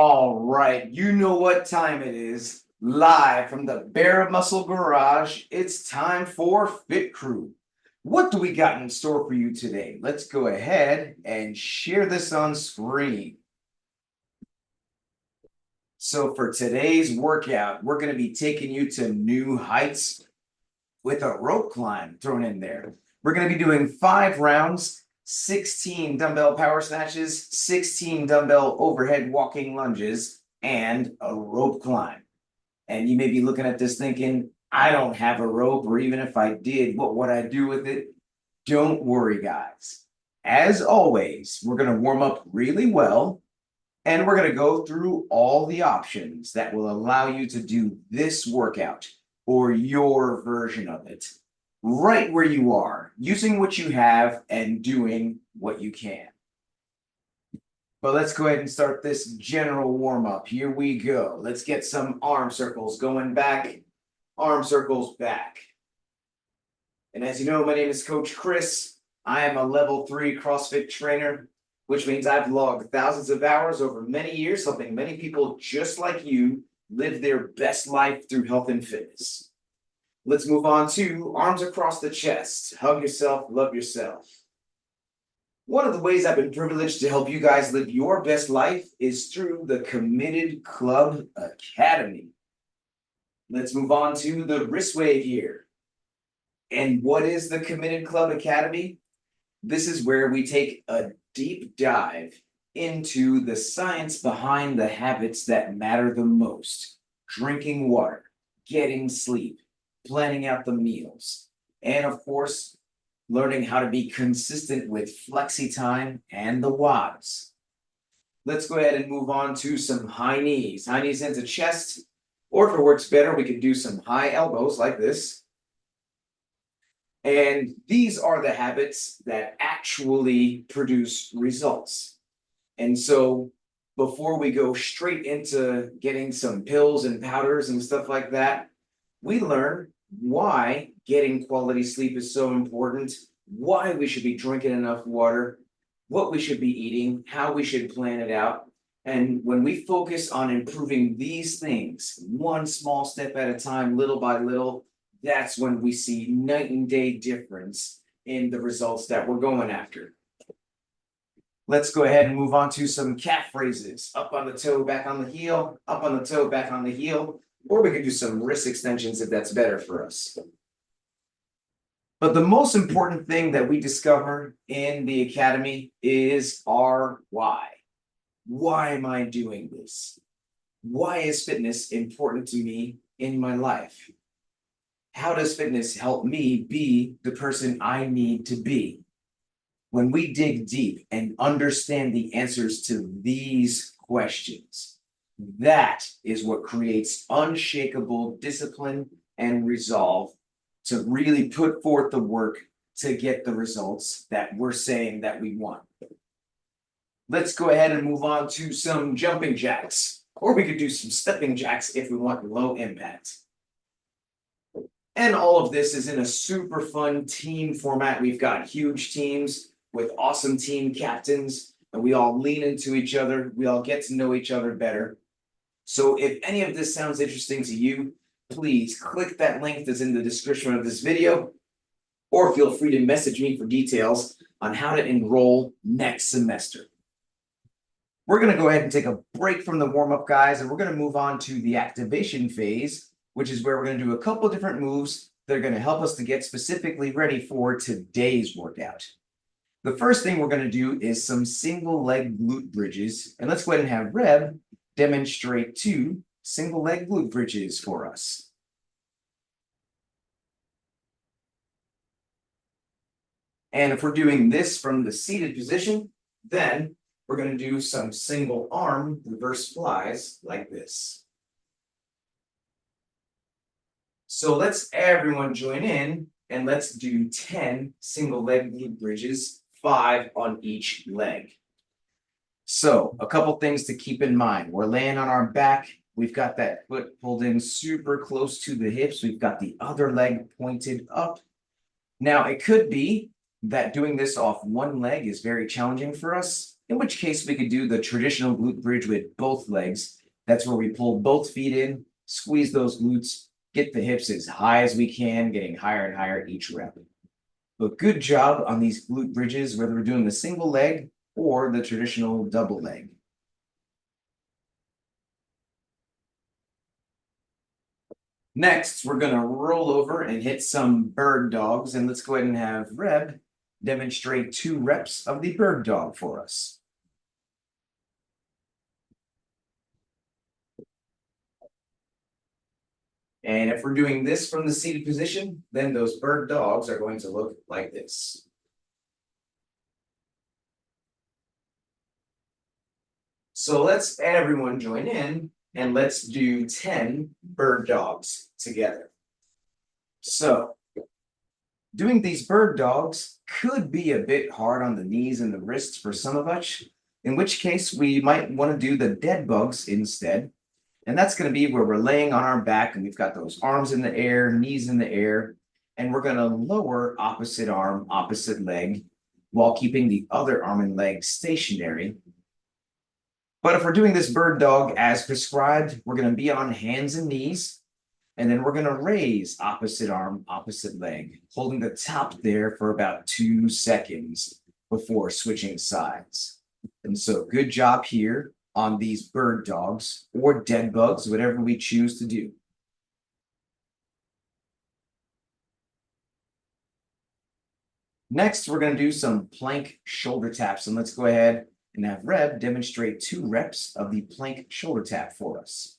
All right, you know what time it is. Live from the Bare Muscle Garage, it's time for Fit Crew. What do we got in store for you today? Let's go ahead and share this on screen. So for today's workout, we're going to be taking you to new heights with a rope climb thrown in there. We're going to be doing 5 rounds, 16 dumbbell power snatches, 16 dumbbell overhead walking lunges, and a rope climb. And you may be looking at this thinking, I don't have a rope, or even if I did, what would I do with it? Don't worry, guys. As always, we're going to warm up really well, and we're going to go through all the options that will allow you to do this workout or your version of it right where you are, using what you have and doing what you can. But let's go ahead and start this general warm-up. Here we go. Let's get some arm circles going back, arm circles back. And as you know, my name is Coach Chris. I am a level 3 CrossFit trainer, which means I've logged thousands of hours over many years, helping many people just like you live their best life through health and fitness. Let's move on to arms across the chest. Hug yourself, love yourself. One of the ways I've been privileged to help you guys live your best life is through the Committed Club Academy. Let's move on to the wrist wave here. And what is the Committed Club Academy? This is where we take a deep dive into the science behind the habits that matter the most. Drinking water, getting sleep, planning out the meals, and of course, learning how to be consistent with flexi time and the WODs. Let's go ahead and move on to some high knees. High knees into chest, or if it works better, we could do some high elbows like this. And these are the habits that actually produce results. And so before we go straight into getting some pills and powders and stuff like that, we learn why getting quality sleep is so important, why we should be drinking enough water, what we should be eating, how we should plan it out. And when we focus on improving these things, one small step at a time, little by little, that's when we see night and day difference in the results that we're going after. Let's go ahead and move on to some calf raises. Up on the toe, back on the heel, up on the toe, back on the heel. Or we could do some wrist extensions if that's better for us. But the most important thing that we discover in the academy is our why. Why am I doing this? Why is fitness important to me in my life? How does fitness help me be the person I need to be? When we dig deep and understand the answers to these questions, that is what creates unshakable discipline and resolve to really put forth the work to get the results that we're saying that we want. Let's go ahead and move on to some jumping jacks, or we could do some stepping jacks if we want low impact. And all of this is in a super fun team format. We've got huge teams with awesome team captains, and we all lean into each other. We all get to know each other better. So if any of this sounds interesting to you, please click that link that's in the description of this video, or feel free to message me for details on how to enroll next semester. We're going to go ahead and take a break from the warm-up, guys, and we're going to move on to the activation phase, which is where we're going to do a couple different moves that are going to help us to get specifically ready for today's workout. The first thing we're going to do is some single leg glute bridges, and let's go ahead and have Reb demonstrate 2 single leg glute bridges for us. And if we're doing this from the seated position, then we're going to do some single arm reverse flies like this. So let's everyone join in and let's do 10 single leg glute bridges, 5 on each leg. So a couple things to keep in mind. We're laying on our back. We've got that foot pulled in super close to the hips. We've got the other leg pointed up. Now, it could be that doing this off one leg is very challenging for us. in which case we could do the traditional glute bridge with both legs. That's where we pull both feet in, squeeze those glutes, get the hips as high as we can, getting higher and higher each rep. But good job on these glute bridges, whether we're doing the single leg or the traditional double leg. Next, we're going to roll over and hit some bird dogs, and let's go ahead and have Reb demonstrate 2 reps of the bird dog for us. And if we're doing this from the seated position, then those bird dogs are going to look like this. So let's everyone join in and let's do 10 bird dogs together. So doing these bird dogs could be a bit hard on the knees and the wrists for some of us, in which case we might want to do the dead bugs instead. And that's going to be where we're laying on our back and we've got those arms in the air, knees in the air, and we're going to lower opposite arm, opposite leg, while keeping the other arm and leg stationary. But if we're doing this bird dog as prescribed, we're going to be on hands and knees, and then we're going to raise opposite arm, opposite leg, holding the top there for about 2 seconds before switching sides. And so good job here on these bird dogs or dead bugs, whatever we choose to do. Next, we're going to do some plank shoulder taps, and let's go ahead and have Reb demonstrate 2 reps of the plank shoulder tap for us.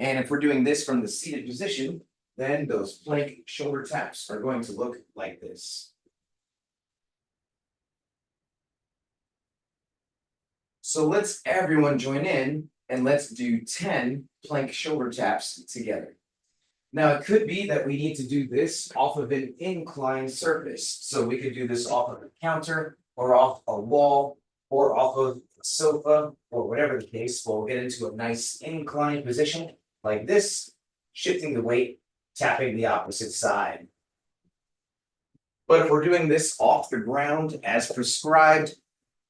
And if we're doing this from the seated position, then those plank shoulder taps are going to look like this. So let's everyone join in and let's do 10 plank shoulder taps together. Now, it could be that we need to do this off of an inclined surface. So we could do this off of a counter or off a wall or off of a sofa or whatever the case. We'll get into a nice inclined position like this, shifting the weight, tapping the opposite side. But if we're doing this off the ground as prescribed,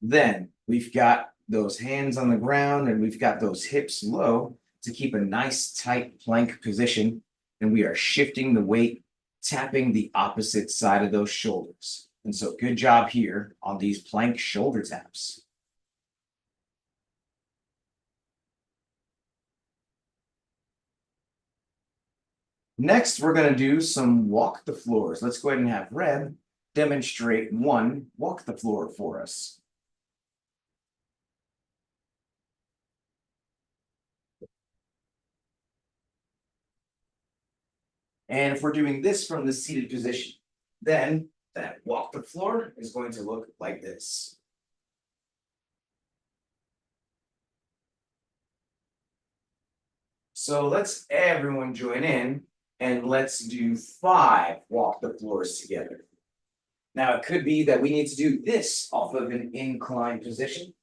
then we've got those hands on the ground and we've got those hips low to keep a nice tight plank position. And we are shifting the weight, tapping the opposite side of those shoulders. And so good job here on these plank shoulder taps. Next, we're going to do some walk the floors. Let's go ahead and have Reb demonstrate 1 walk the floor for us. And if we're doing this from the seated position, then that walk the floor is going to look like this. So let's everyone join in and let's do 5 walk the floors together. Now, it could be that we need to do this off of an inclined position.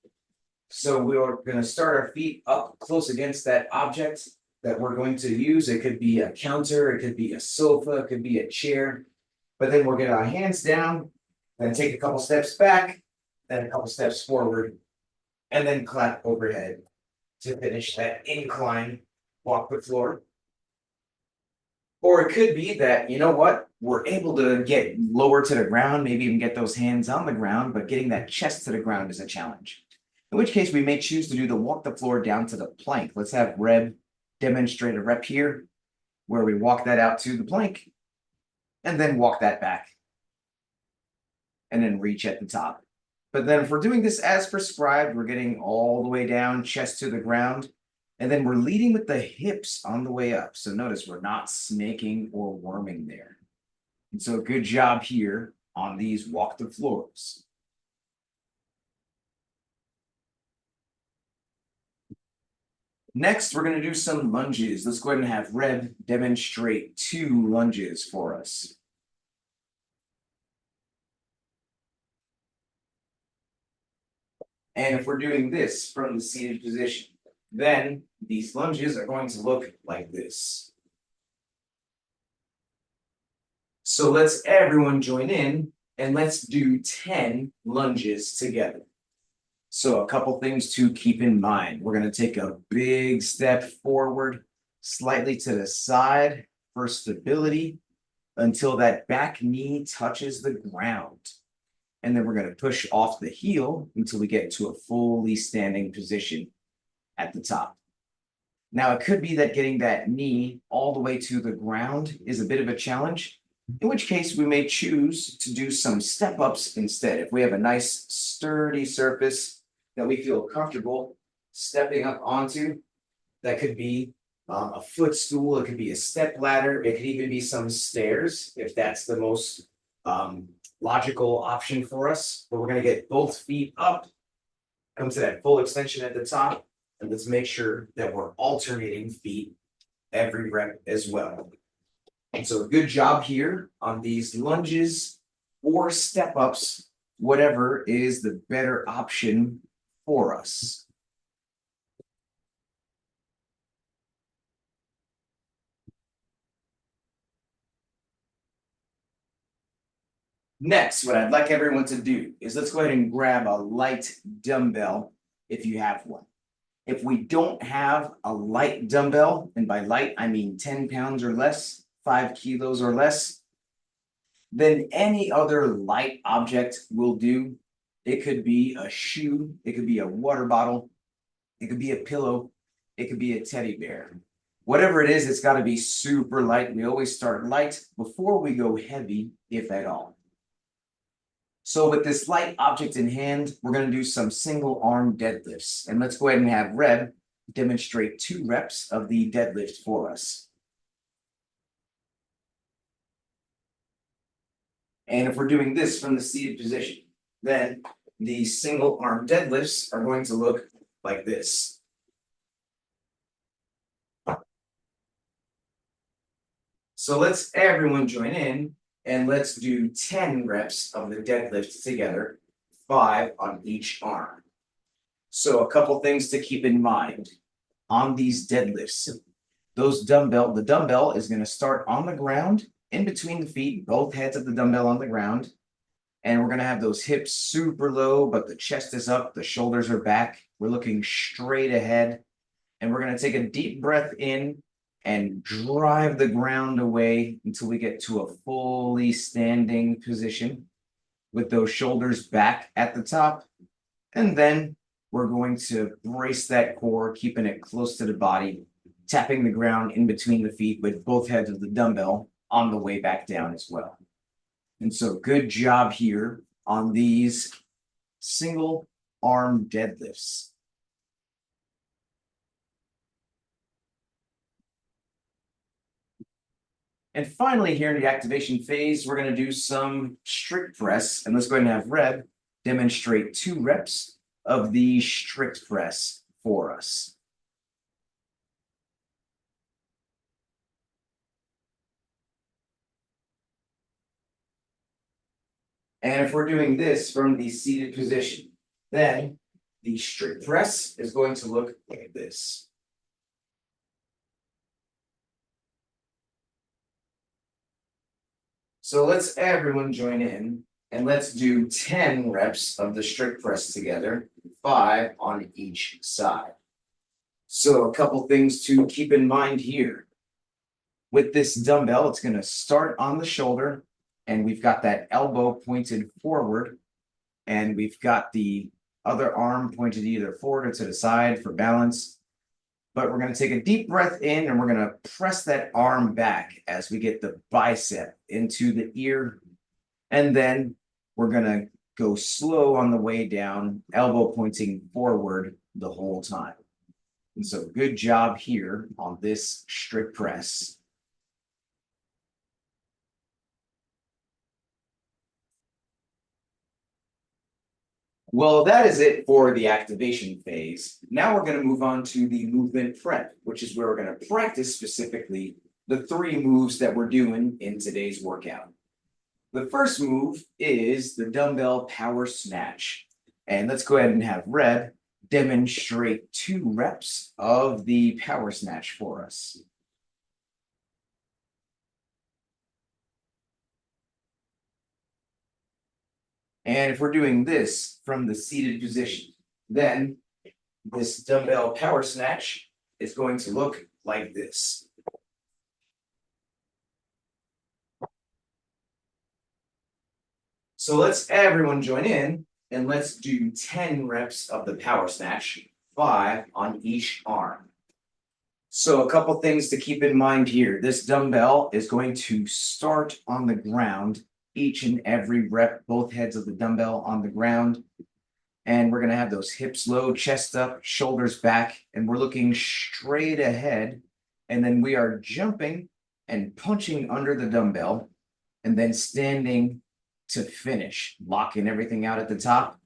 So we're going to start our feet up close against that object that we're going to use. It could be a counter, it could be a sofa, it could be a chair. But then we'll get our hands down, then take a couple steps back, then a couple steps forward, and then clap overhead to finish that incline walk the floor. Or it could be that, you know what, we're able to get lower to the ground, maybe even get those hands on the ground, but getting that chest to the ground is a challenge. In which case, we may choose to do the walk the floor down to the plank. Let's have Reb demonstrate a rep here, where we walk that out to the plank, and then walk that back, and then reach at the top. But then if we're doing this as prescribed, we're getting all the way down, chest to the ground, and then we're leading with the hips on the way up. So notice we're not snaking or worming there. And so good job here on these walk the floors. Next, we're going to do some lunges. Let's go ahead and have Reb demonstrate 2 lunges for us. And if we're doing this from the seated position, then these lunges are going to look like this. So let's everyone join in and let's do 10 lunges together. So a couple things to keep in mind. We're going to take a big step forward, slightly to the side for stability until that back knee touches the ground. And then we're going to push off the heel until we get to a fully standing position at the top. Now, it could be that getting that knee all the way to the ground is a bit of a challenge, in which case we may choose to do some step ups instead. If we have a nice sturdy surface that we feel comfortable stepping up onto, that could be a footstool, it could be a step ladder, it could even be some stairs if that's the most logical option for us. But we're going to get both feet up, come to that full extension at the top, and let's make sure that we're alternating feet every rep as well. And so good job here on these lunges or step ups, whatever is the better option for us. Next, what I'd like everyone to do is let's go ahead and grab a light dumbbell if you have one. If we don't have a light dumbbell, and by light, I mean 10 pounds or less, 5 kilos or less, then any other light object will do. It could be a shoe, it could be a water bottle, it could be a pillow, it could be a teddy bear. Whatever it is, it's got to be super light. We always start light before we go heavy, if at all. So with this light object in hand, we're going to do some single arm deadlifts. And let's go ahead and have Reb demonstrate 2 reps of the deadlift for us. And if we're doing this from the seated position, then the single arm deadlifts are going to look like this. So let's everyone join in and let's do 10 reps of the deadlift together, 5 on each arm. So a couple things to keep in mind on these deadlifts. The dumbbell is going to start on the ground in between the feet, both heads of the dumbbell on the ground. And we're going to have those hips super low, but the chest is up, the shoulders are back. We're looking straight ahead. And we're going to take a deep breath in and drive the ground away until we get to a fully standing position with those shoulders back at the top. And then we're going to brace that core, keeping it close to the body, tapping the ground in between the feet with both heads of the dumbbell on the way back down as well. And so good job here on these single arm deadlifts. And finally, here in the activation phase, we're going to do some strict press. And let's go ahead and have Reb demonstrate 2 reps of the strict press for us. And if we're doing this from the seated position, then the strict press is going to look like this. So let's everyone join in and let's do 10 reps of the strict press together, 5 on each side. So a couple things to keep in mind here. With this dumbbell, it's going to start on the shoulder, and we've got that elbow pointed forward, and we've got the other arm pointed either forward or to the side for balance. But we're going to take a deep breath in and we're going to press that arm back as we get the bicep into the ear. And then we're going to go slow on the way down, elbow pointing forward the whole time. And so good job here on this strict press. Well, that is it for the activation phase. Now we're going to move on to the movement prep, which is where we're going to practice specifically the 3 moves that we're doing in today's workout. The first move is the dumbbell power snatch. And let's go ahead and have Reb demonstrate 2 reps of the power snatch for us. And if we're doing this from the seated position, then this dumbbell power snatch is going to look like this. So let's everyone join in and let's do 10 reps of the power snatch, 5 on each arm. So a couple things to keep in mind here. This dumbbell is going to start on the ground each and every rep, both heads of the dumbbell on the ground. And we're going to have those hips low, chest up, shoulders back, and we're looking straight ahead. And then we are jumping and punching under the dumbbell and then standing to finish, locking everything out at the top.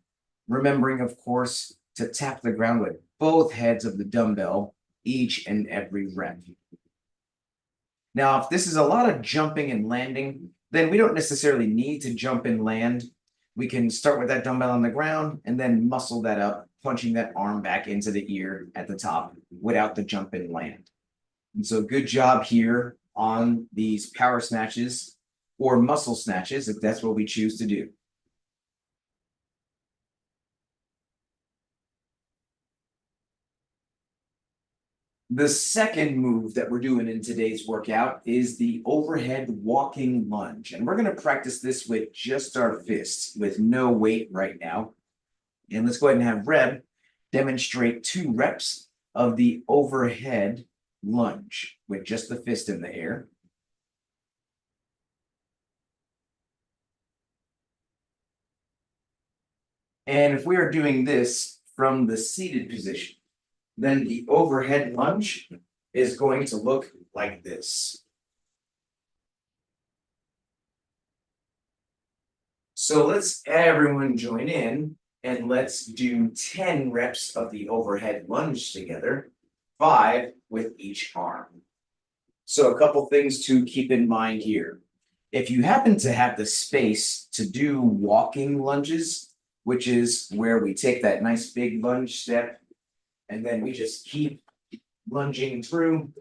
Remembering, of course, to tap the ground with both heads of the dumbbell each and every rep. Now, if this is a lot of jumping and landing, then we don't necessarily need to jump and land. We can start with that dumbbell on the ground and then muscle that up, punching that arm back into the ear at the top without the jump and land. And so good job here on these power snatches or muscle snatches, if that's what we choose to do. The second move that we're doing in today's workout is the overhead walking lunge. And we're going to practice this with just our fists with no weight right now. And let's go ahead and have Reb demonstrate 2 reps of the overhead lunge with just the fist in the air. And if we are doing this from the seated position, then the overhead lunge is going to look like this. So let's everyone join in and let's do 10 reps of the overhead lunge together, 5 with each arm. So a couple things to keep in mind here. If you happen to have the space to do walking lunges, which is where we take that nice big lunge step and then we just keep lunging through,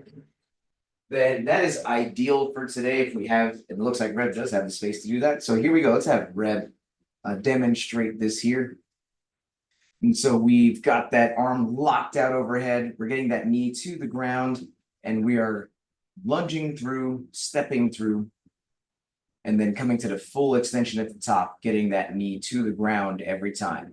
then that is ideal for today if we have, it looks like Reb does have the space to do that. So here we go, let's have Reb demonstrate this here. And so we've got that arm locked out overhead, we're getting that knee to the ground, and we are lunging through, stepping through, and then coming to the full extension at the top, getting that knee to the ground every time.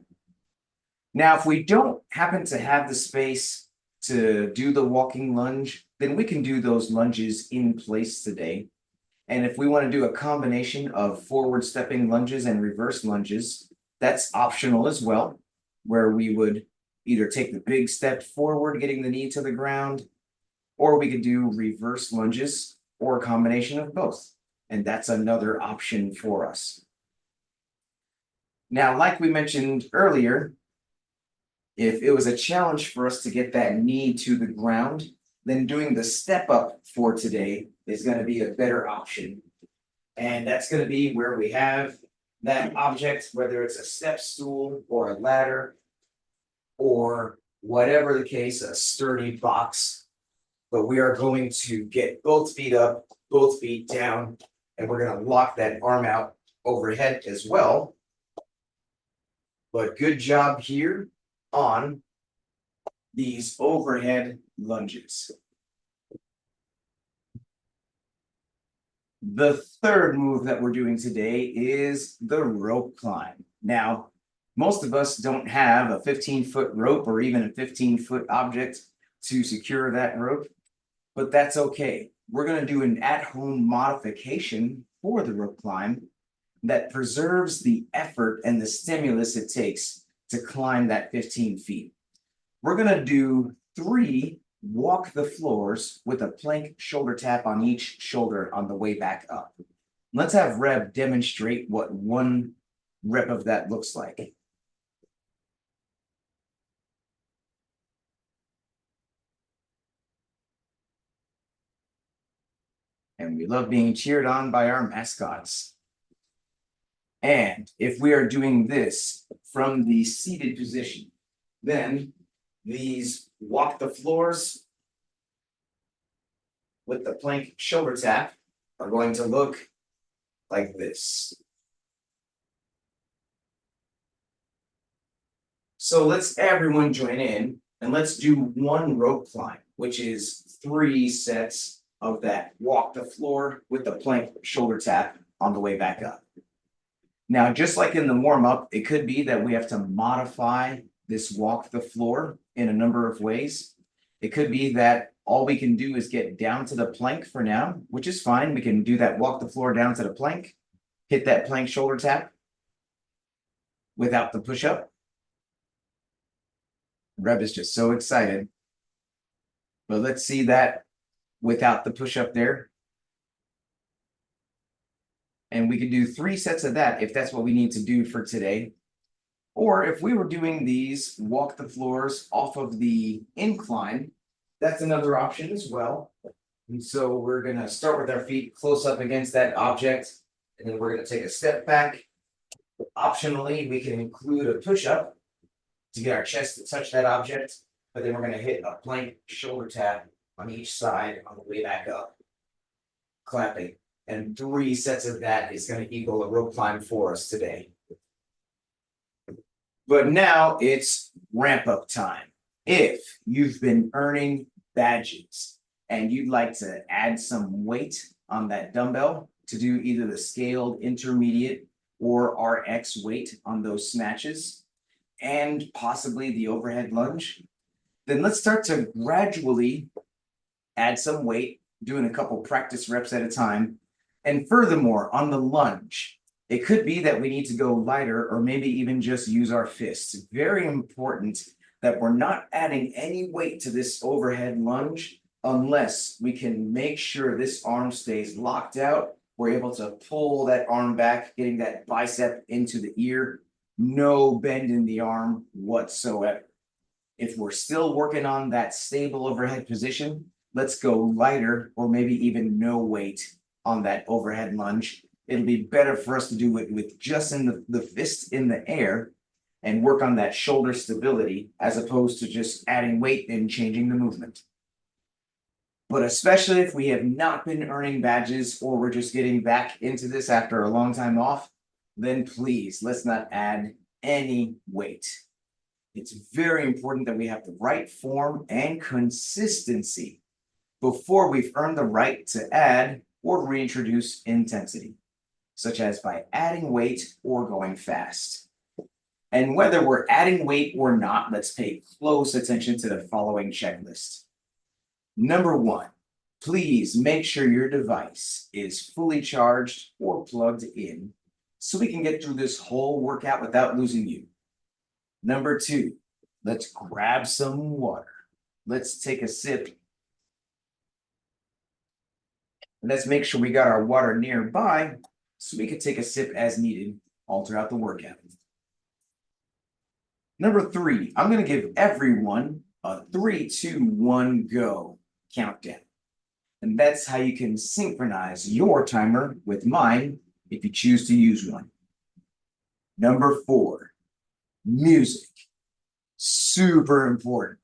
Now, if we don't happen to have the space to do the walking lunge, then we can do those lunges in place today. And if we want to do a combination of forward stepping lunges and reverse lunges, that's optional as well, where we would either take the big step forward, getting the knee to the ground, or we could do reverse lunges or a combination of both. And that's another option for us. Now, like we mentioned earlier, if it was a challenge for us to get that knee to the ground, then doing the step up for today is going to be a better option. And that's going to be where we have that object, whether it's a step stool or a ladder or whatever the case, a sturdy box. But we are going to get both feet up, both feet down, and we're going to lock that arm out overhead as well. But good job here on these overhead lunges. The third move that we're doing today is the rope climb. Now, most of us don't have a 15-foot rope or even a 15-foot object to secure that rope, but that's okay. We're going to do an at-home modification for the rope climb that preserves the effort and the stimulus it takes to climb that 15 feet. We're going to do 3 walk the floors with a plank shoulder tap on each shoulder on the way back up. Let's have Reb demonstrate what 1 rep of that looks like. And we love being cheered on by our mascots. And if we are doing this from the seated position, then these walk the floors with the plank shoulder tap are going to look like this. So let's everyone join in and let's do one rope climb, which is 3 sets of that walk the floor with the plank shoulder tap on the way back up. Now, just like in the warm-up, it could be that we have to modify this walk the floor in a number of ways. It could be that all we can do is get down to the plank for now, which is fine. We can do that walk the floor down to the plank, hit that plank shoulder tap without the push-up. Reb is just so excited. But let's see that without the push-up there. And we could do 3 sets of that if that's what we need to do for today. Or if we were doing these walk the floors off of the incline, that's another option as well. And so we're gonna start with our feet close up against that object, and then we're gonna take a step back. Optionally, we can include a push-up to get our chest to touch that object, but then we're gonna hit a plank shoulder tap on each side on the way back up, clapping. And 3 sets of that is going to equal a rope climb for us today. But now it's ramp up time. If you've been earning badges and you'd like to add some weight on that dumbbell to do either the scaled intermediate or RX weight on those snatches and possibly the overhead lunge, then let's start to gradually add some weight, doing a couple practice reps at a time. And furthermore, on the lunge, it could be that we need to go lighter or maybe even just use our fists. Very important that we're not adding any weight to this overhead lunge unless we can make sure this arm stays locked out. We're able to pull that arm back, getting that bicep into the ear. No bend in the arm whatsoever. If we're still working on that stable overhead position, let's go lighter or maybe even no weight on that overhead lunge. It'll be better for us to do it with just in the fist in the air and work on that shoulder stability as opposed to just adding weight and changing the movement. But especially if we have not been earning badges or we're just getting back into this after a long time off, then please, let's not add any weight. It's very important that we have the right form and consistency before we've earned the right to add or reintroduce intensity, such as by adding weight or going fast. And whether we're adding weight or not, let's pay close attention to the following checklist. Number 1, please make sure your device is fully charged or plugged in so we can get through this whole workout without losing you. Number 2, let's grab some water. Let's take a sip. Let's make sure we got our water nearby so we can take a sip as needed all throughout the workout. Number 3, I'm going to give everyone a 3, 2, 1, go countdown. And that's how you can synchronize your timer with mine if you choose to use one. Number 4, music. Super important.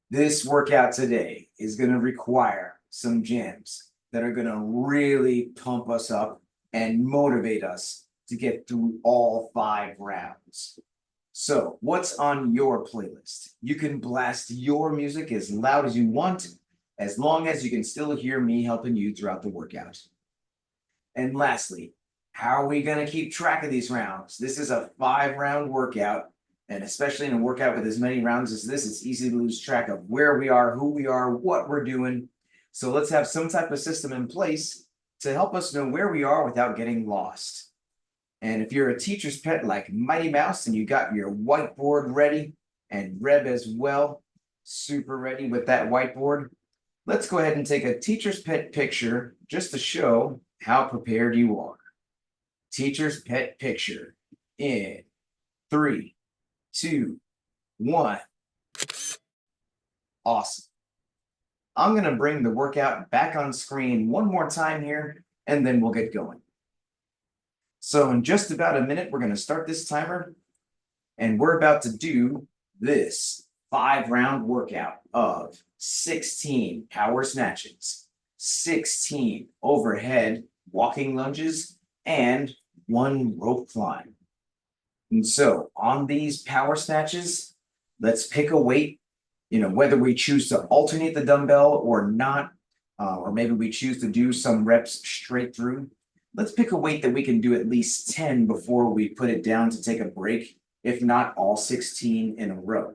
This workout today is going to require some jams that are going to really pump us up and motivate us to get through all 5 rounds. So what's on your playlist? You can blast your music as loud as you want, as long as you can still hear me helping you throughout the workout. And lastly, how are we going to keep track of these rounds? This is a 5-round workout, and especially in a workout with as many rounds as this, it's easy to lose track of where we are, who we are, what we're doing. So let's have some type of system in place to help us know where we are without getting lost. And if you're a teacher's pet like Mighty Mouse and you got your whiteboard ready, and Reb as well, super ready with that whiteboard, let's go ahead and take a teacher's pet picture just to show how prepared you are. Teacher's pet picture in 3, 2, 1. Awesome. I'm going to bring the workout back on screen one more time here, and then we'll get going. So in just about a minute, we're going to start this timer, and we're about to do this 5-round workout of 16 power snatches, 16 overhead walking lunges, and 1 rope climb. And so on these power snatches, let's pick a weight, whether we choose to alternate the dumbbell or not, or maybe we choose to do some reps straight through. Let's pick a weight that we can do at least 10 before we put it down to take a break, if not all 16 in a row.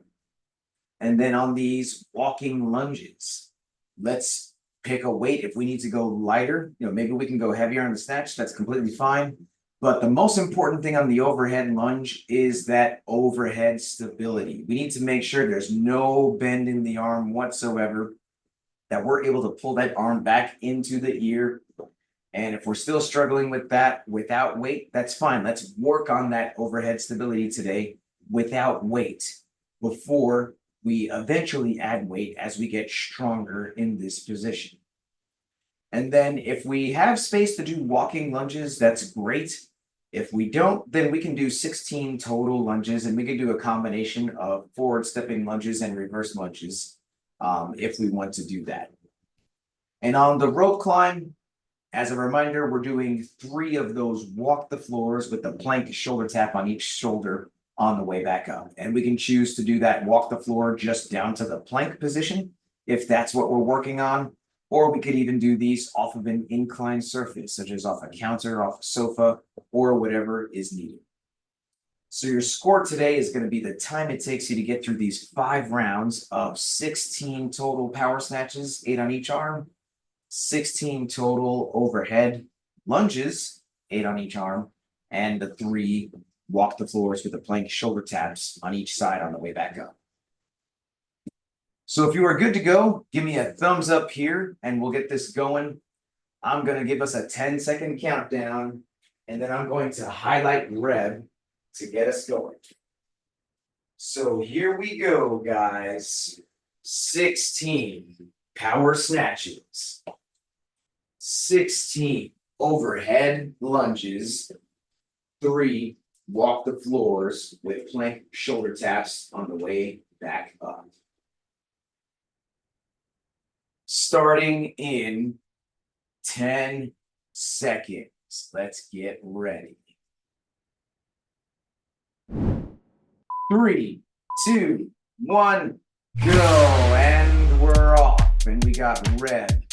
And then on these walking lunges, let's pick a weight. If we need to go lighter, maybe we can go heavier on the snatch. That's completely fine. But the most important thing on the overhead lunge is that overhead stability. We need to make sure there's no bend in the arm whatsoever, that we're able to pull that arm back into the ear. And if we're still struggling with that without weight, that's fine. Let's work on that overhead stability today without weight before we eventually add weight as we get stronger in this position. And then if we have space to do walking lunges, that's great. If we don't, then we can do 16 total lunges, and we can do a combination of forward stepping lunges and reverse lunges if we want to do that. And on the rope climb, as a reminder, we're doing 3 of those walk the floors with the plank shoulder tap on each shoulder on the way back up. And we can choose to do that walk the floor just down to the plank position if that's what we're working on. Or we could even do these off of an inclined surface, such as off a counter, off a sofa, or whatever is needed. So your score today is going to be the time it takes you to get through these 5 rounds of 16 total power snatches, 8 on each arm, 16 total overhead lunges, 8 on each arm, and the 3 walk the floors with the plank shoulder taps on each side on the way back up. So if you are good to go, give me a thumbs up here and we'll get this going. I'm going to give us a 10-second countdown, and then I'm going to highlight Reb to get us going. So here we go, guys. 16 power snatches, 16 overhead lunges, 3 walk the floors with plank shoulder taps on the way back up. Starting in 10 seconds. Let's get ready. 3, 2, 1, go. And we're off. And we got Red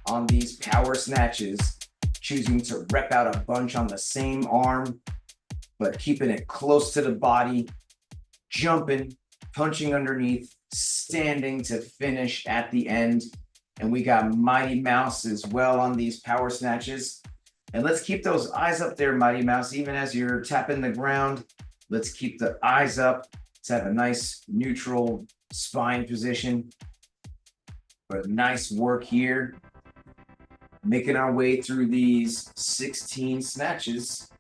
on these power snatches, choosing to rep out a bunch on the same arm, but keeping it close to the body, jumping, punching underneath, standing to finish at the end. And we got Mighty Mouse as well on these power snatches. And let's keep those eyes up there, Mighty Mouse, even as you're tapping the ground. Let's keep the eyes up. Let's have a nice neutral spine position. But nice work here. Making our way through these 16 snatches.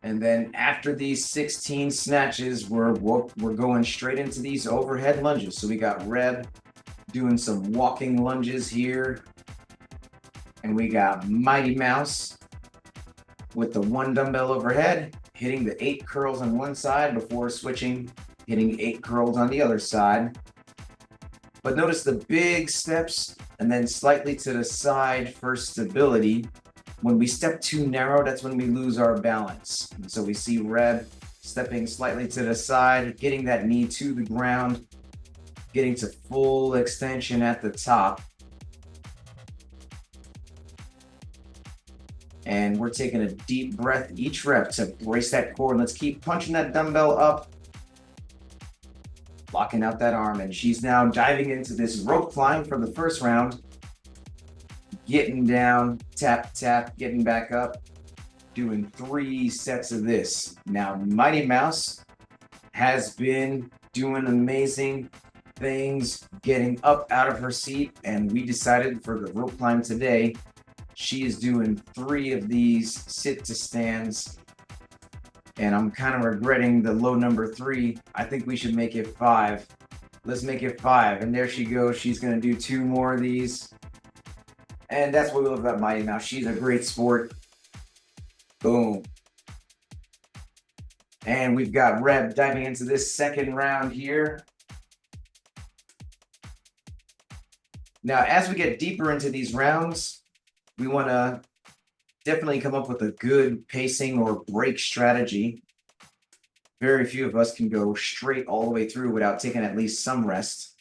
And then after these 16 snatches, we're going straight into these overhead lunges. So we got Reb doing some walking lunges here. And we got Mighty Mouse with the 1 dumbbell overhead, hitting the 8 curls on one side before switching, hitting 8 curls on the other side. But notice the big steps and then slightly to the side for stability. When we step too narrow, that's when we lose our balance. And so we see Reb stepping slightly to the side, getting that knee to the ground, getting to full extension at the top. And we're taking a deep breath each rep to brace that core. And let's keep punching that dumbbell up, locking out that arm. And she's now diving into this rope climb from the first round. Getting down, tap, tap, getting back up, doing 3 sets of this. Now, Mighty Mouse has been doing amazing things, getting up out of her seat, and we decided for the rope climb today, she is doing 3 of these sit to stands, and I'm kind of regretting the low number 3. I think we should make it 5. Let's make it 5, and there she goes. She's going to do 2 more of these. And that's what we love about Mighty Mouse. She's a great sport. Boom. And we've got Reb diving into this second round here. Now, as we get deeper into these rounds, we want to definitely come up with a good pacing or break strategy. Very few of us can go straight all the way through without taking at least some rest.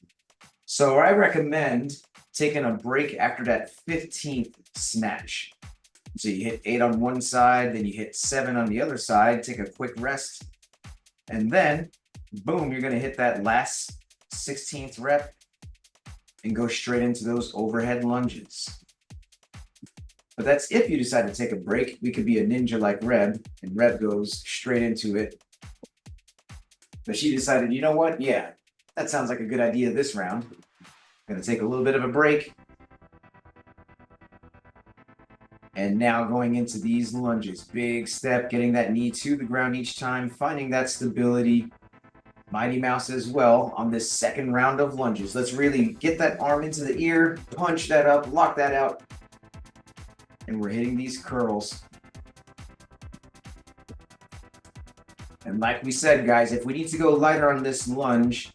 So I recommend taking a break after that 15th snatch. So you hit 8 on one side, then you hit 7 on the other side, take a quick rest, and then boom, you're going to hit that last 16th rep and go straight into those overhead lunges. But that's if you decide to take a break. We could be a ninja like Reb, and Reb goes straight into it. But she decided, you know what? Yeah, that sounds like a good idea this round. I'm going to take a little bit of a break. And now going into these lunges. Big step, getting that knee to the ground each time, finding that stability. Mighty Mouse as well on this second round of lunges. Let's really get that arm into the ear, punch that up, lock that out. And we're hitting these curls. And like we said, guys, if we need to go lighter on this lunge,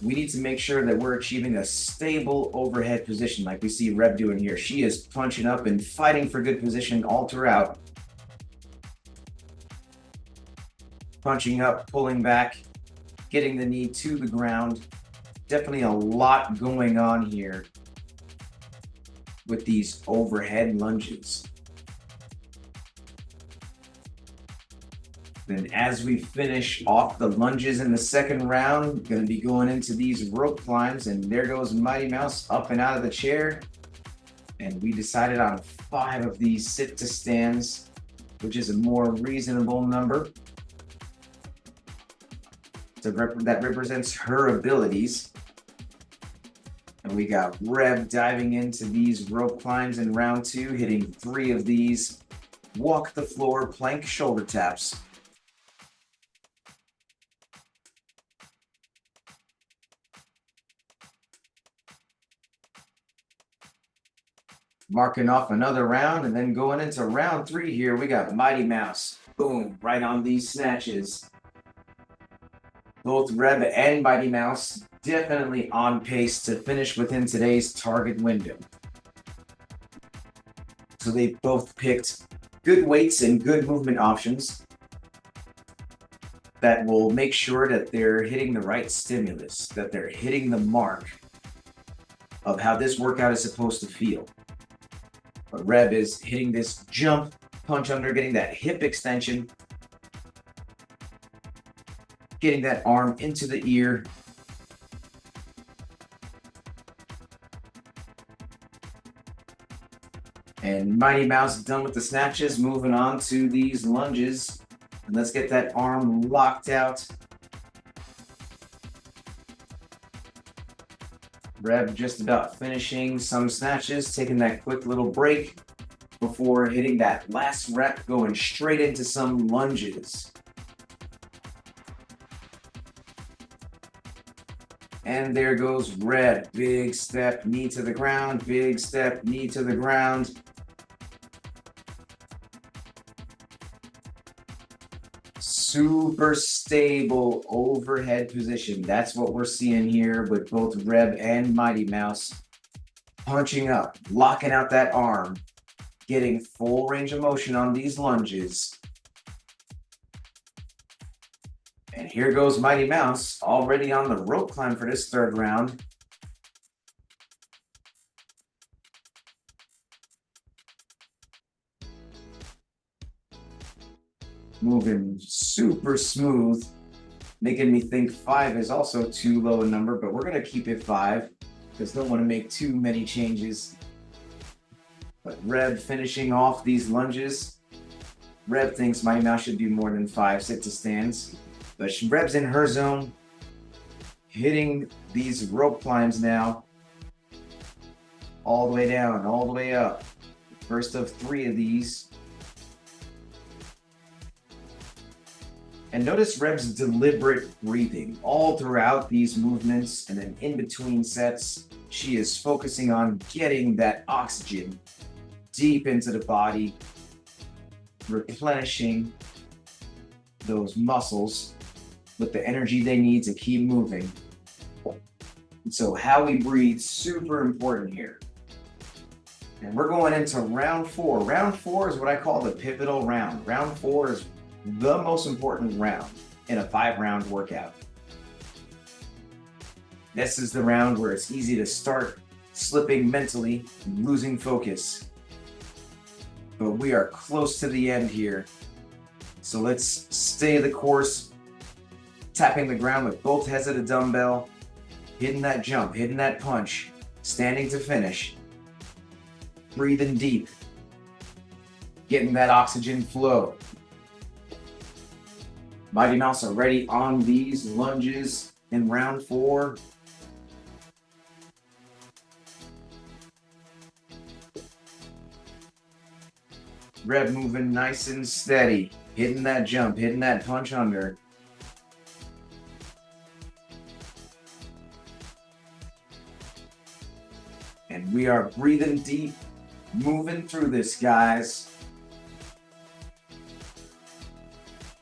we need to make sure that we're achieving a stable overhead position like we see Reb doing here. She is punching up and fighting for good position all throughout. Punching up, pulling back, getting the knee to the ground. Definitely a lot going on here with these overhead lunges. Then as we finish off the lunges in the second round, going to be going into these rope climbs, and there goes Mighty Mouse up and out of the chair. And we decided on 5 of these sit to stands, which is a more reasonable number. That represents her abilities. And we got Reb diving into these rope climbs in round 2, hitting 3 of these walk the floor plank shoulder taps. Marking off another round, and then going into round 3 here, we got Mighty Mouse. Boom, right on these snatches. Both Reb and Mighty Mouse definitely on pace to finish within today's target window. So they both picked good weights and good movement options that will make sure that they're hitting the right stimulus, that they're hitting the mark of how this workout is supposed to feel. But Reb is hitting this jump, punch under, getting that hip extension, getting that arm into the ear. And Mighty Mouse done with the snatches, moving on to these lunges. And let's get that arm locked out. Reb just about finishing some snatches, taking that quick little break before hitting that last rep, going straight into some lunges. And there goes Reb. Big step, knee to the ground, big step, knee to the ground. Super stable overhead position. That's what we're seeing here with both Reb and Mighty Mouse. Punching up, locking out that arm, getting full range of motion on these lunges. And here goes Mighty Mouse, already on the rope climb for this third round. Moving super smooth, making me think 5 is also too low a number, but we're going to keep it 5 because don't want to make too many changes. But Reb finishing off these lunges. Reb thinks Mighty Mouse should do more than 5 sit to stands, but Reb's in her zone, hitting these rope climbs now, all the way down, all the way up. First of 3 of these. And notice Reb's deliberate breathing all throughout these movements, and then in between sets, she is focusing on getting that oxygen deep into the body, replenishing those muscles with the energy they need to keep moving. And so how we breathe, super important here. And we're going into round 4. Round 4 is what I call the pivotal round. Round 4 is the most important round in a 5-round workout. This is the round where it's easy to start slipping mentally, losing focus. But we are close to the end here. So let's stay the course, tapping the ground with both heads of the dumbbell, hitting that jump, hitting that punch, standing to finish. Breathing deep, getting that oxygen flow. Mighty Mouse are ready on these lunges in round 4. Reb moving nice and steady, hitting that jump, hitting that punch under. And we are breathing deep, moving through this, guys.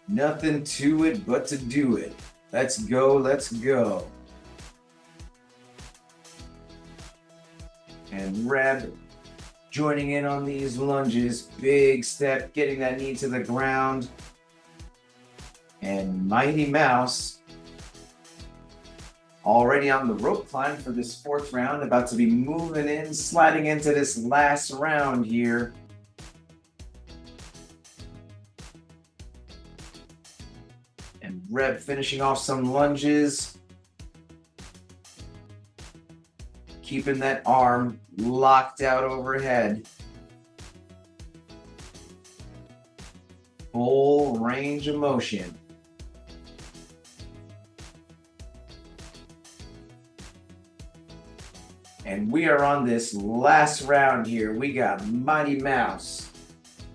Nothing to it but to do it. Let's go, let's go. And Reb joining in on these lunges. Big step, getting that knee to the ground. And Mighty Mouse already on the rope climb for this 4th round, about to be moving in, sliding into this last round here. And Reb finishing off some lunges. Keeping that arm locked out overhead. Full range of motion. And we are on this last round here. We got Mighty Mouse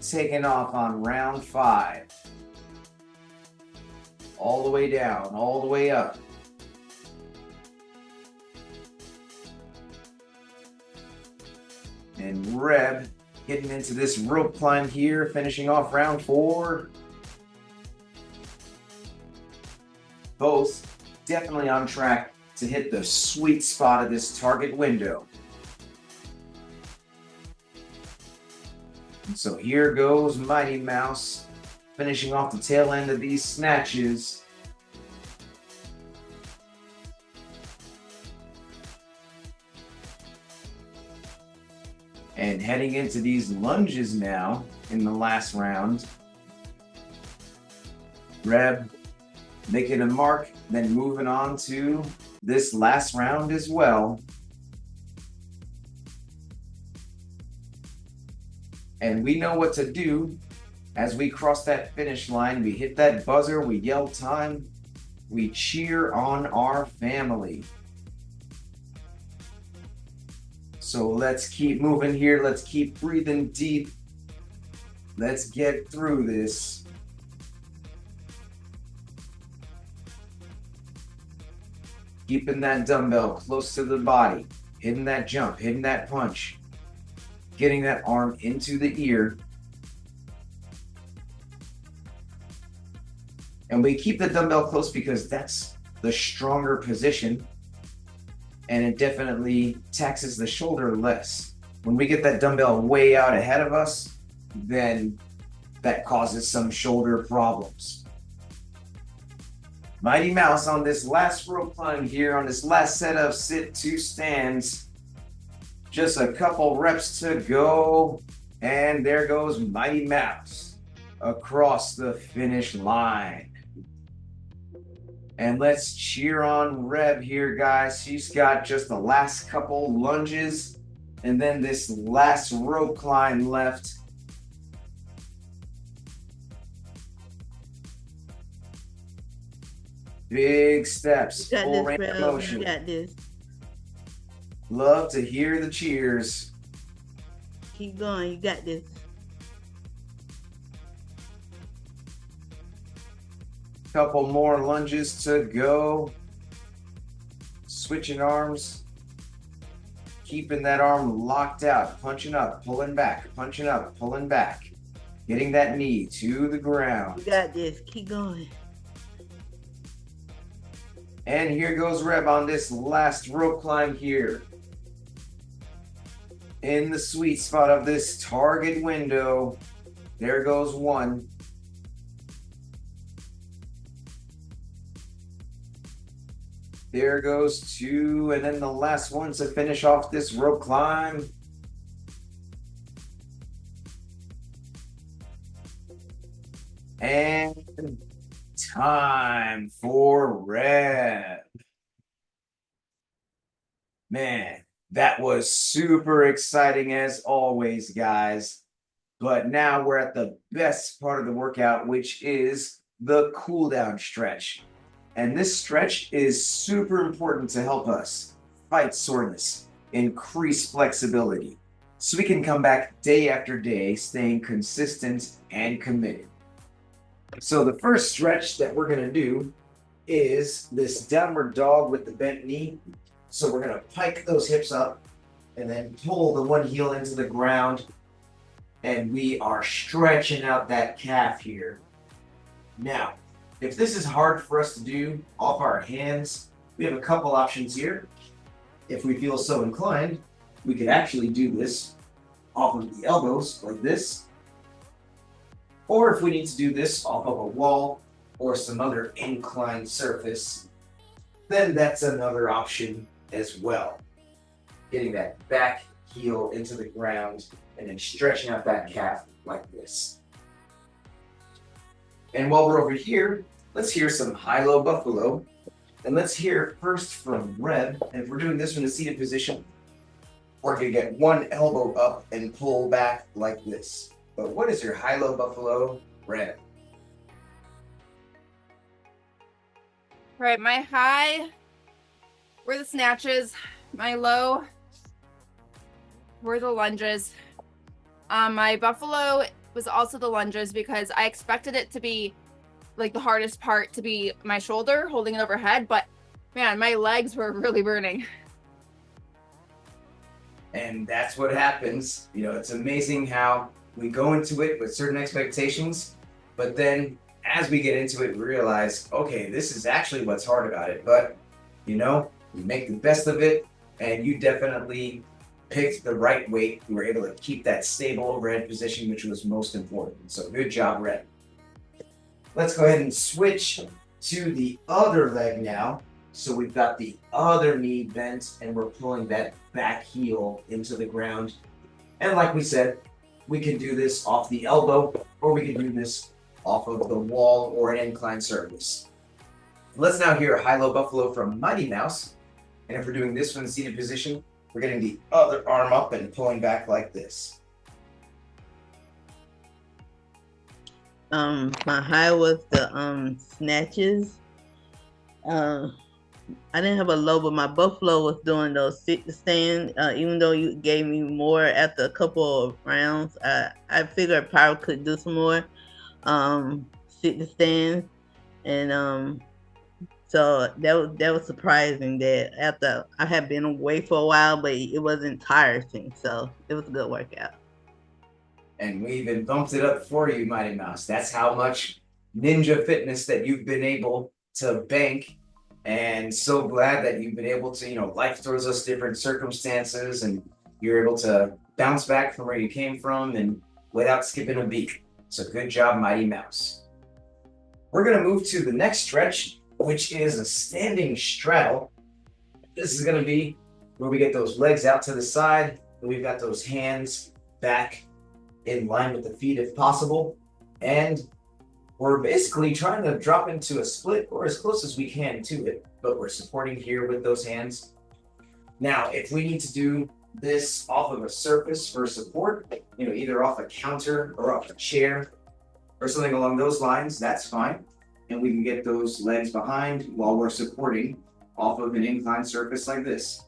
taking off on round 5. All the way down, all the way up. And Reb getting into this rope climb here, finishing off round 4. Both definitely on track to hit the sweet spot of this target window. And so here goes Mighty Mouse, finishing off the tail end of these snatches. And heading into these lunges now in the last round. Reb making a mark, then moving on to this last round as well. And we know what to do as we cross that finish line. We hit that buzzer, we yell time, we cheer on our family. So let's keep moving here. Let's keep breathing deep. Let's get through this. Keeping that dumbbell close to the body, hitting that jump, hitting that punch, getting that arm into the ear. And we keep the dumbbell close because that's the stronger position, and it definitely taxes the shoulder less. When we get that dumbbell way out ahead of us, then that causes some shoulder problems. Mighty Mouse on this last rope climb here, on this last set of sit to stands. Just a couple reps to go, and there goes Mighty Mouse across the finish line. And let's cheer on Reb here, guys. She's got just the last couple lunges and then this last rope climb left. Big steps, full range of motion. You got this. Love to hear the cheers. Keep going, you got this. Couple more lunges to go. Switching arms. Keeping that arm locked out, punching up, pulling back, punching up, pulling back. Getting that knee to the ground. You got this, keep going. And here goes Reb on this last rope climb here. in the sweet spot of this target window. There goes one. There goes two, and then the last one to finish off this rope climb. And time for rep. Man, that was super exciting as always, guys. But now we're at the best part of the workout, which is the cool down stretch. And this stretch is super important to help us fight soreness, increase flexibility, so we can come back day after day, staying consistent and committed. So the first stretch that we're gonna do is this downward dog with the bent knee. So we're gonna pike those hips up and then pull the one heel into the ground. And we are stretching out that calf here. Now, if this is hard for us to do off our hands, we have a couple options here. If we feel so inclined, we could actually do this off of the elbows like this. Or if we need to do this off of a wall or some other inclined surface, then that's another option as well. Getting that back heel into the ground and then stretching out that calf like this. And while we're over here, let's hear some high-low buffalo. And let's hear first from Reb. And if we're doing this from the seated position, we're gonna get one elbow up and pull back like this. But what is your high-low buffalo, Reb? Right, my high were the snatches, my low were the lunges. My buffalo was also the lunges because I expected it to be like the hardest part to be my shoulder holding it overhead, but man, my legs were really burning. And that's what happens. You know, it's amazing how we go into it with certain expectations, but then as we get into it, we realize, okay, this is actually what's hard about it. But, you know, you make the best of it, and you definitely picked the right weight. You were able to keep that stable overhead position, which was most important. So good job, Red. Let's go ahead and switch to the other leg now. So we've got the other knee bent, and we're pulling that back heel into the ground. And like we said, we can do this off the elbow, or we can do this off of the wall or an inclined surface. Let's now hear a high-low buffalo from Mighty Mouse. And if we're doing this from the seated position, we're getting the other arm up and pulling back like this. My high was the snatches. I didn't have a low, but my buffalo was doing those sit to stand. Even though you gave me more after a couple of rounds, I figured I probably could do some more sit to stand, and so that was surprising that after I had been away for a while, but it wasn't tiresome, so it was a good workout. And we even bumped it up for you, Mighty Mouse. That's how much ninja fitness that you've been able to bank. And so glad that you've been able to, you know, life throws us different circumstances and you're able to bounce back from where you came from and without skipping a beat. So good job, Mighty Mouse. We're going to move to the next stretch, which is a standing straddle. This is going to be where we get those legs out to the side and we've got those hands back in line with the feet if possible. And we're basically trying to drop into a split or as close as we can to it, but we're supporting here with those hands. Now, if we need to do this off of a surface for support, you know, either off a counter or off a chair or something along those lines, that's fine. And we can get those legs behind while we're supporting off of an inclined surface like this.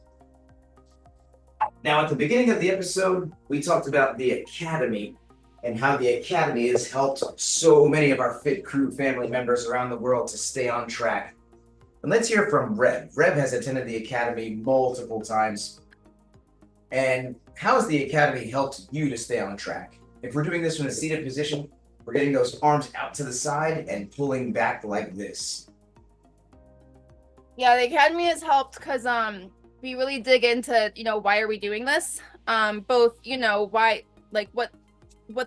Now, at the beginning of the episode, we talked about the Academy and how the Academy has helped so many of our Fit Crew family members around the world to stay on track. And let's hear from Reb. Reb has attended the Academy multiple times. And how has the Academy helped you to stay on track? If we're doing this from a seated position, we're getting those arms out to the side and pulling back like this. Yeah, the Academy has helped because we really dig into, you know, why are we doing this? both, you know, why, like what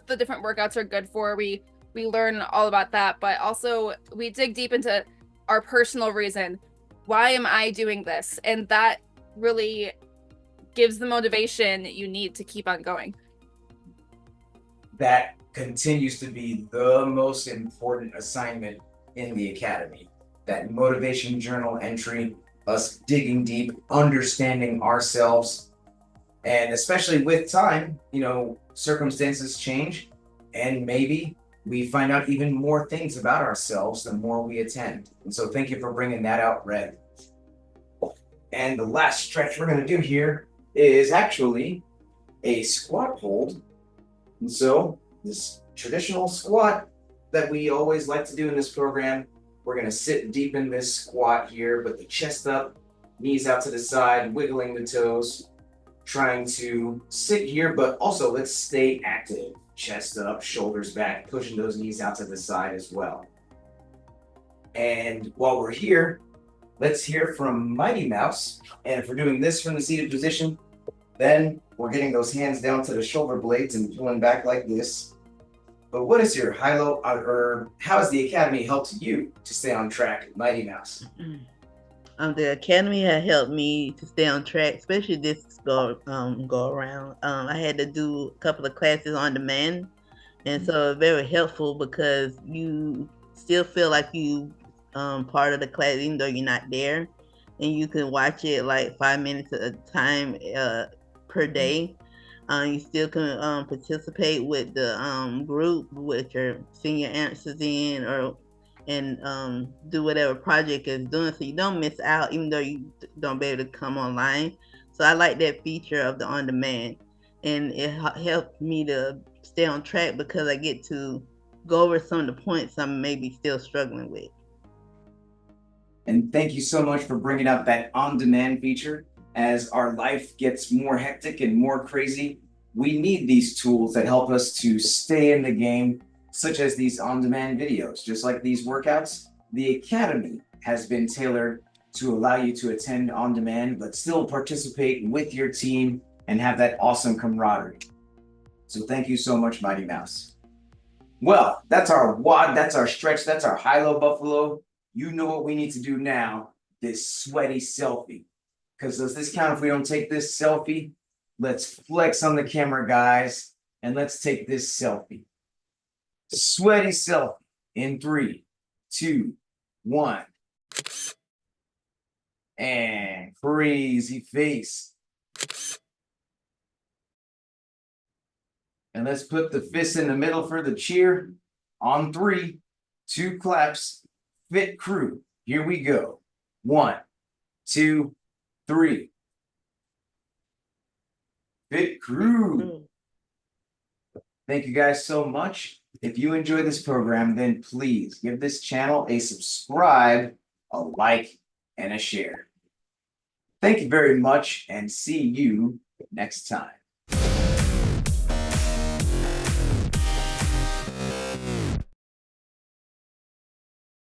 the different workouts are good for. We learn all about that, but also we dig deep into our personal reason. Why am I doing this? And that really gives the motivation you need to keep on going. That continues to be the most important assignment in the academy. That motivation journal entry, us digging deep, understanding ourselves, and especially with time, you know, circumstances change, and maybe we find out even more things about ourselves the more we attend. And so thank you for bringing that out, Red. And the last stretch we're going to do here is actually a squat hold. And so this traditional squat that we always like to do in this program, we're going to sit deep in this squat here, but the chest up, knees out to the side, wiggling the toes, trying to sit here, but also let's stay active. Chest up, shoulders back, pushing those knees out to the side as well. And while we're here, let's hear from Mighty Mouse. And if we're doing this from the seated position, then we're getting those hands down to the shoulder blades and pulling back like this. But what is your high-low, or how has the academy helped you to stay on track, Mighty Mouse? The academy had helped me to stay on track, especially this go around. I had to do a couple of classes on demand, and so very helpful because you still feel like you part of the class even though you're not there, and you can watch it like 5 minutes at a time per day. You still can participate with the group with your senior answers in, or do whatever project is doing, so you don't miss out even though you don't be able to come online. So I like that feature of the on-demand, and it helped me to stay on track because I get to go over some of the points I'm maybe still struggling with. And thank you so much for bringing up that on-demand feature. As our life gets more hectic and more crazy, we need these tools that help us to stay in the game, such as these on-demand videos. Just like these workouts, the academy has been tailored to allow you to attend on demand, but still participate with your team and have that awesome camaraderie. So thank you so much, Mighty Mouse. Well, that's our WOD, that's our stretch, that's our high-low buffalo. You know what we need to do now, this sweaty selfie. Because does this count if we don't take this selfie? Let's flex on the camera, guys, and let's take this selfie. Sweaty selfie in 3, 2, 1. And crazy face. And let's put the fist in the middle for the cheer. On 3, 2 claps. Fit crew. Here we go. 1, 2, 3. Fit crew. Thank you guys so much. If you enjoy this program, then please give this channel a subscribe, a like, and a share. Thank you very much, and see you next time.